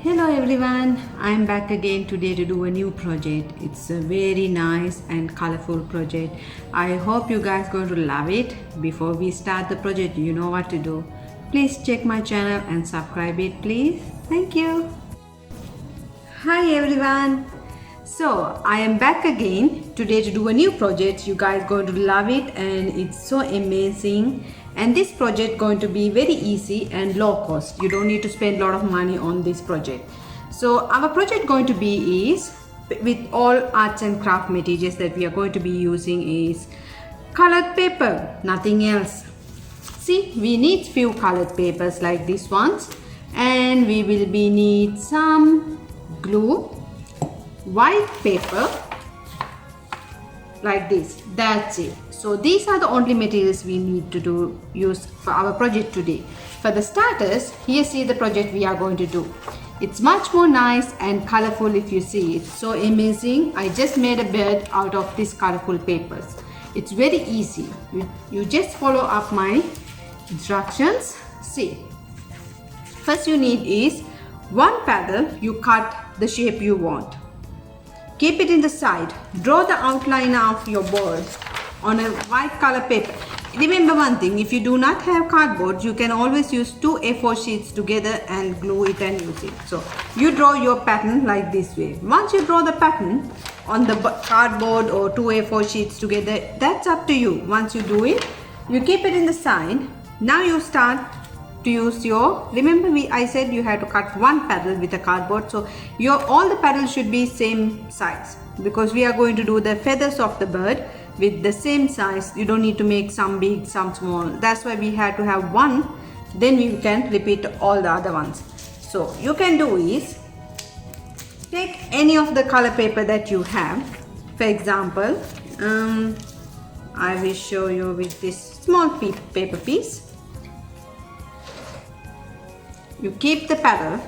Hello everyone, I'm back again today to do a new project. It's a very nice and colorful project. I hope you guys going to love it. Before we start the project, you know what to do. Please check my channel and subscribe it please. Thank you. Hi everyone. So I am back again today to do a new project. You guys going to love it and it's so amazing. And this project going to be very easy and low cost. You don't need to spend a lot of money on this project. So our project going to be is with all arts and craft materials that we are going to be using is colored paper, nothing else. See, we need few colored papers like these ones, and we will be need some glue, white paper like this. That's it. So these are the only materials we need to use for our project today. For the starters, here see the project we are going to do. It's much more nice and colorful. If you see, it's so amazing. I just made a bird out of these colorful papers. It's very easy. You just follow up my instructions. See, first you need is one paddle. You cut the shape you want. Keep it in the side. Draw the outline of your bird on a white color paper. Remember one thing, if you do not have cardboard, you can always use two A4 sheets together and glue it and use it. So you draw your pattern like this way. Once you draw the pattern on the cardboard or two A4 sheets together, that's up to you. Once you do it, you keep it in the side. Now you start to use your, remember I said you had to cut one paddle with a cardboard, so all the paddles should be same size because we are going to do the feathers of the bird with the same size. You don't need to make some big, some small. That's why we had to have one, then we can repeat all the other ones. So you can do is take any of the color paper that you have. For example, I will show you with this small paper piece. You keep the paddle.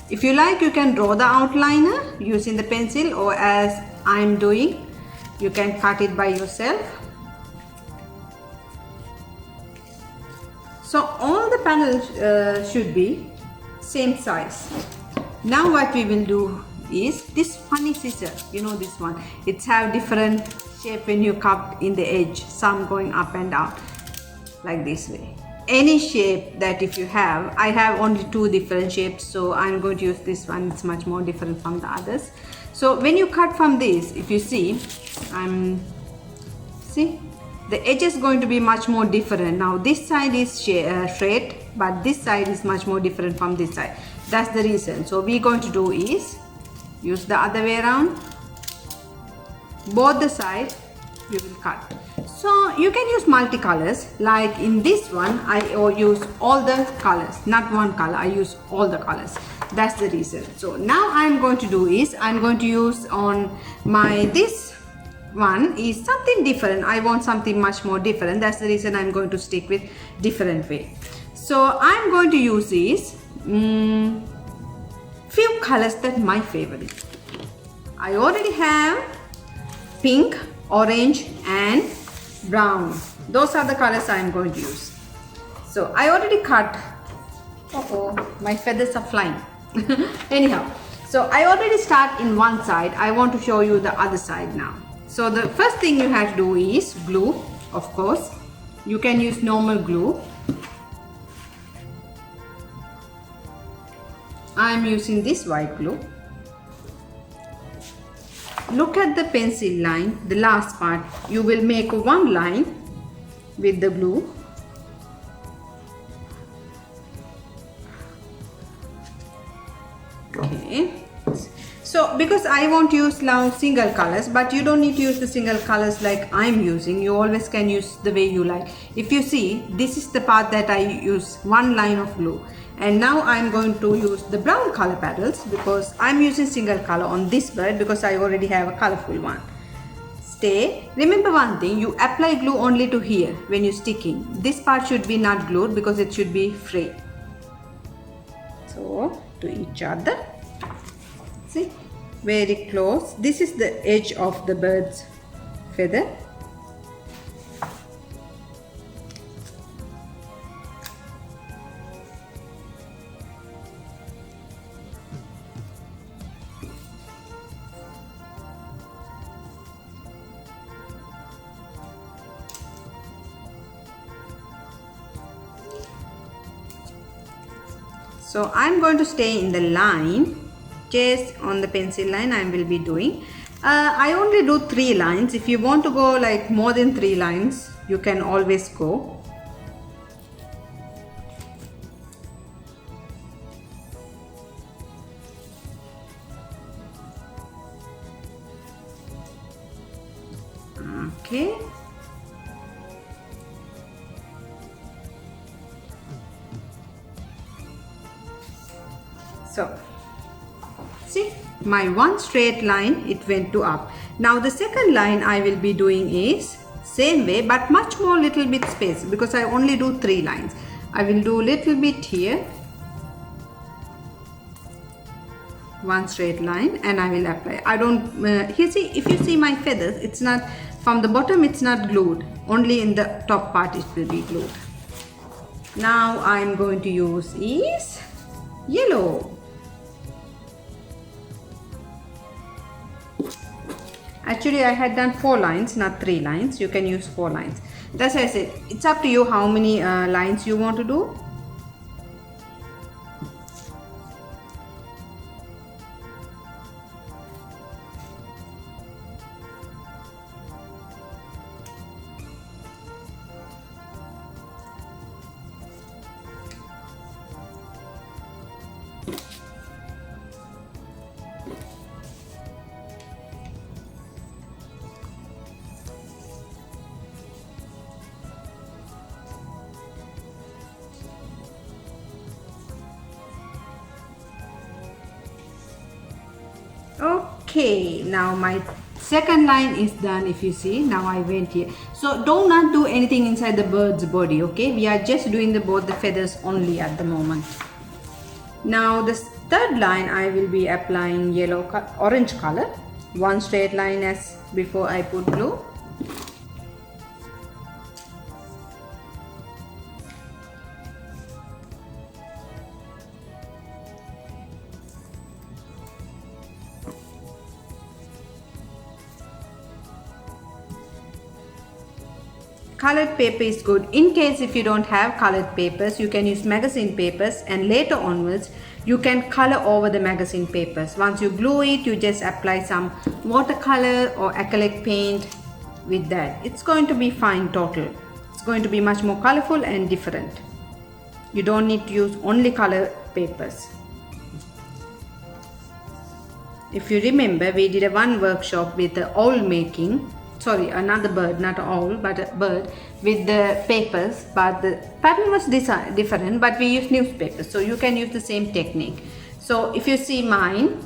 If you like, you can draw the outliner using the pencil, or as I'm doing, you can cut it by yourself. So all the panels should be same size. Now what we will do is this funny scissor, you know this one, it's have different shape when you cut in the edge, some going up and down like this way. Any shape that if you have, I have only two different shapes, so I'm going to use this one. It's much more different from the others. So when you cut from this, if you see, see the edge is going to be much more different. Now this side is straight, but this side is much more different from this side. That's the reason. So we're going to do is use the other way around. Both the sides we will cut. So you can use multicolors. Like in this one, I use all the colors, not one color. I use all the colors. That's the reason. So now I'm going to do is I'm going to use on my this one is something different. I want something much more different. That's the reason I'm going to stick with different way. So I'm going to use these few colors that my favorite. I already have pink, orange and brown. Those are the colors I'm going to use. So I already cut. My feathers are flying. Anyhow, so I already start in one side. I want to show you the other side now. So the first thing you have to do is glue. Of course, you can use normal glue. I'm using this white glue. Look at the pencil line, the last part. You will make one line with the glue. Okay. So because I want to use now single colors, but you don't need to use the single colors like I'm using. You always can use the way you like. If you see, this is the part that I use one line of glue. And now I'm going to use the brown color paddles because I'm using single color on this bird because I already have a colorful one. Stay. Remember one thing, you apply glue only to here when you're sticking. This part should be not glued because it should be free. So to each other. See, very close. This is the edge of the bird's feather. So I'm going to stay in the line, just on the pencil line I will be doing. I only do 3 lines. If you want to go like more than 3 lines, you can always go. Okay. So, see, my one straight line, it went to up. Now the second line I will be doing is same way, but much more little bit space, because I only do 3 lines. I will do little bit here, one straight line, and I will apply. I don't here, see, if you see my feathers, it's not from the bottom, it's not glued, only in the top part it will be glued. Now I'm going to use is yellow. Actually I had done 4 lines, not 3 lines. You can use 4 lines. That's why I said it's up to you how many lines you want to do. Okay, now my second line is done. If you see, now I went here. So do not do anything inside the bird's body, okay? We are just doing both the feathers only at the moment. Now the third line I will be applying orange color. One straight line as before I put glue. Colored paper is good. In case if you don't have colored papers, you can use magazine papers, and later onwards you can color over the magazine papers. Once you glue it, you just apply some watercolor or acrylic paint with that. It's going to be fine total. It's going to be much more colorful and different. You don't need to use only color papers. If you remember, we did one workshop with the owl making. Sorry, another bird, not an owl, but a bird with the papers, but the pattern was different, but we used newspapers, so you can use the same technique. So if you see mine,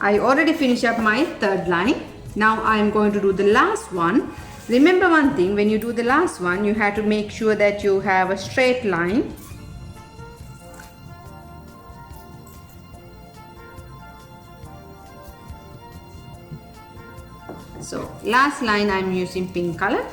I already finished up my third line. Now I am going to do the last one. Remember one thing, when you do the last one, you have to make sure that you have a straight line. So last line I am using pink color.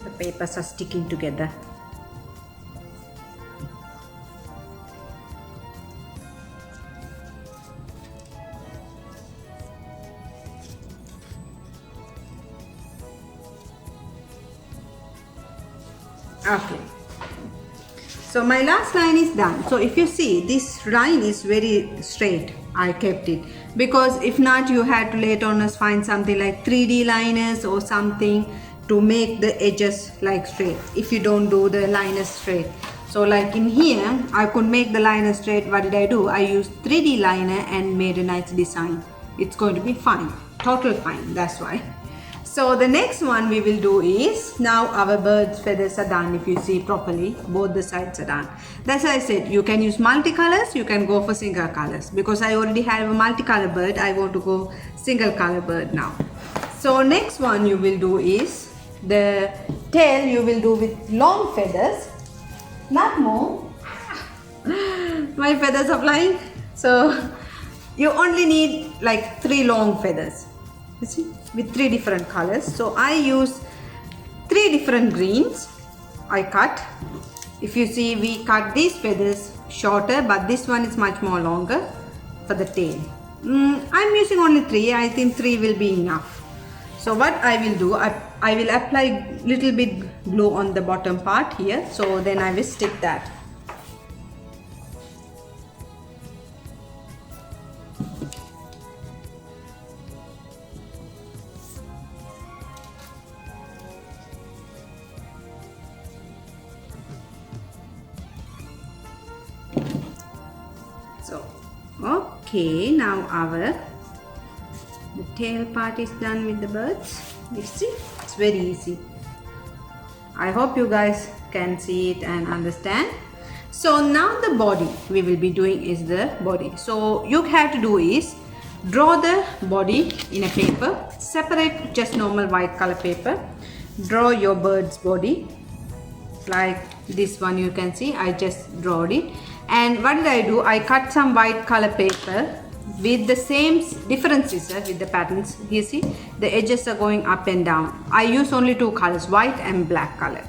The papers are sticking together. Okay, so my last line is done. So if you see, this line is very straight. I kept it because if not, you had to later on find something like 3D liners or something to make the edges like straight if you don't do the liner straight. So like in here, I could make the liner straight. What did I do? I used 3D liner and made a nice design. It's going to be fine, total fine, that's why. So the next one we will do is, now our bird's feathers are done. If you see properly, both the sides are done. That's why I said you can use multicolors, you can go for single colors. Because I already have a multicolor bird, I want to go single color bird now. So next one you will do is, the tail you will do with long feathers, not more. My feathers are flying. So you only need like 3 long feathers. You see, with 3 different colors. So I use 3 different greens. I cut. If you see, we cut these feathers shorter, but this one is much more longer for the tail. I'm using only 3. I think 3 will be enough. So what I will do, I will apply little bit glue on the bottom part here. So then I will stick that. So, okay, now the tail part is done with the birds. You see, it's very easy. I hope you guys can see it and understand. So now the body we will be doing is the body. So you have to do is draw the body in a paper, separate just normal white color paper, draw your bird's body like this one. You can see I just drawed it. And what did I do? I cut some white color paper with the same different scissors with the patterns. You see the edges are going up and down. I use only 2 colors, white and black color.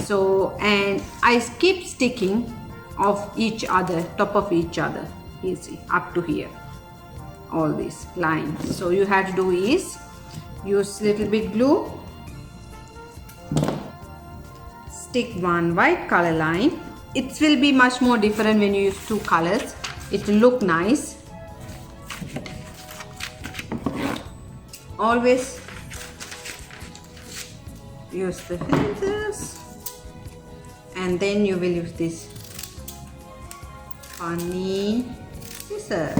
So, and I keep sticking of each other, top of each other. You see up to here, all these lines. So you have to do is use little bit glue, stick one white color line. It will be much more different when you use 2 colors. It will look nice. Always use the feathers, and then you will use this funny scissor.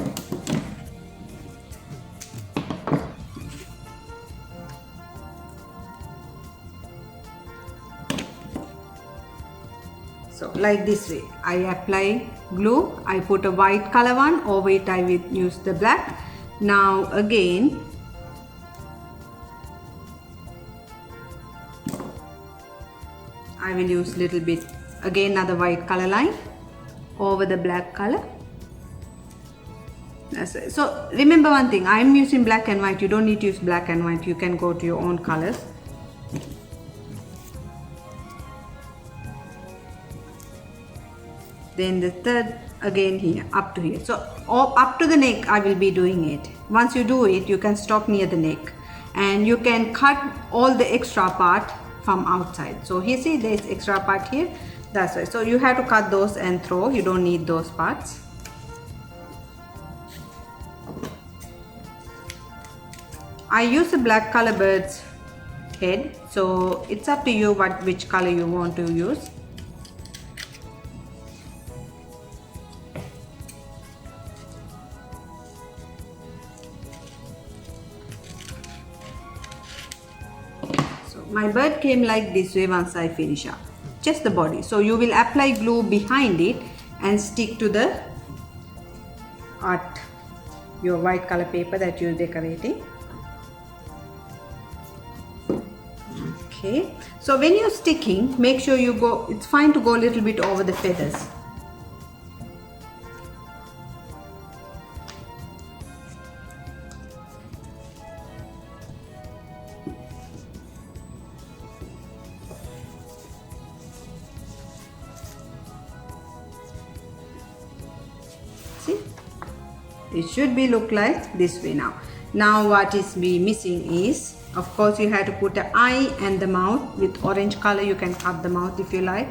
So like this way, I apply glue, I put a white color one, over it I will use the black. Now again, I will use little bit, again another white color line over the black color. That's it. So remember one thing, I am using black and white. You don't need to use black and white, you can go to your own colors. Then the third again here, up to here. So up to the neck I will be doing it. Once you do it, you can stop near the neck and you can cut all the extra part from outside. So here see there is extra part here, that's why. So you have to cut those and throw, you don't need those parts. I use a black color bird's head, so it's up to you which color you want to use. My bird came like this way once I finish up, just the body. So you will apply glue behind it and stick to the art, your white color paper that you're decorating. Okay, so when you're sticking, make sure you go, it's fine to go a little bit over the feathers. See, it should be look like this way now. Now what is be missing is, of course you have to put an eye and the mouth with orange color. You can cut the mouth if you like,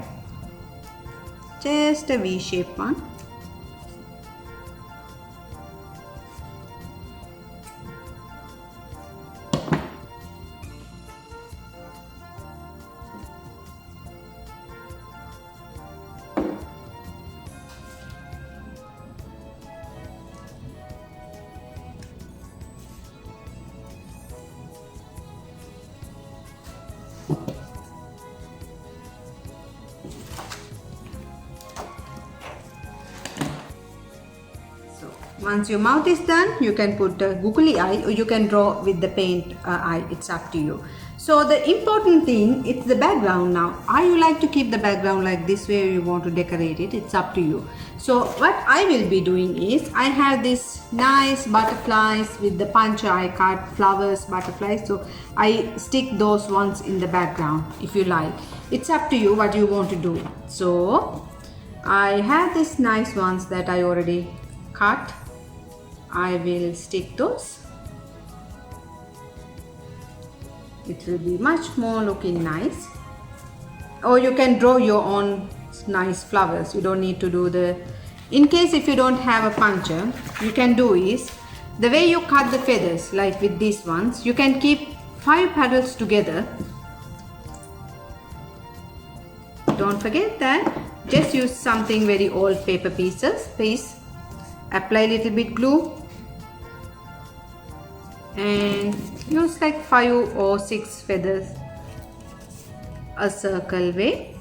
just a V-shaped one. Once your mouth is done, you can put a googly eye or you can draw with the paint eye. It's up to you. So the important thing, it's the background now. Are you like to keep the background like this way or you want to decorate it? It's up to you. So what I will be doing is, I have this nice butterflies with the punch. I cut flowers, butterflies. So I stick those ones in the background if you like. It's up to you what you want to do. So I have these nice ones that I already cut. I will stick those. It will be much more looking nice. Or you can draw your own nice flowers. You don't need to do the, in case if you don't have a puncher, you can do is, the way you cut the feathers, like with these ones, you can keep 5 petals together. Don't forget that. Just use something very old paper pieces, please. Apply a little bit glue and use like 5 or 6 feathers, a circle way.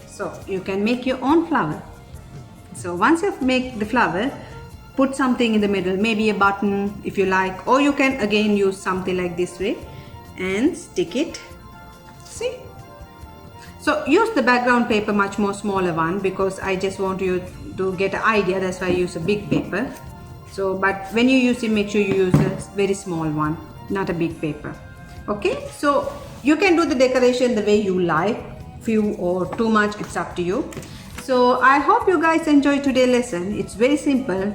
So you can make your own flower. So once you make the flower, put something in the middle, maybe a button if you like, or you can again use something like this way and stick it. See? So use the background paper much more smaller one, because I just want you to get an idea. That's why I use a big paper. So but when you use it, make sure you use a very small one, not a big paper. Okay, so you can do the decoration the way you like, few or too much, it's up to you. So I hope you guys enjoyed today's lesson. It's very simple.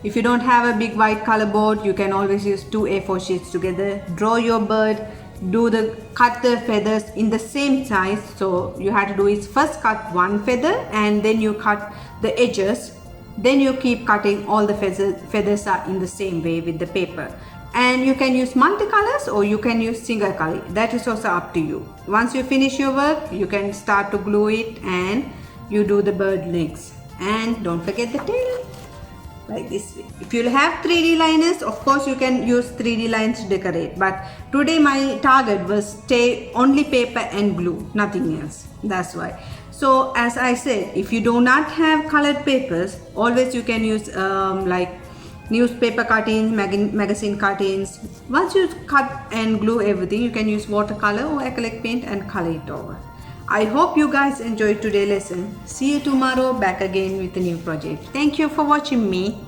If you don't have a big white color board, you can always use 2 A4 sheets together. Draw your bird, cut the feathers in the same size. So you have to do is first cut one feather and then you cut the edges. Then you keep cutting all the feathers are in the same way with the paper. And you can use multicolors or you can use single color. That is also up to you. Once you finish your work, you can start to glue it and you do the bird legs. And don't forget the tail, like this way. If you have 3D liners, of course you can use 3D lines to decorate. But today my target was only paper and glue, nothing else. That's why. So as I said, if you do not have colored papers, always you can use like newspaper cuttings, magazine cuttings. Once you cut and glue everything, you can use watercolor or acrylic paint and color it over. I hope you guys enjoyed today's lesson. See you tomorrow back again with a new project. Thank you for watching me.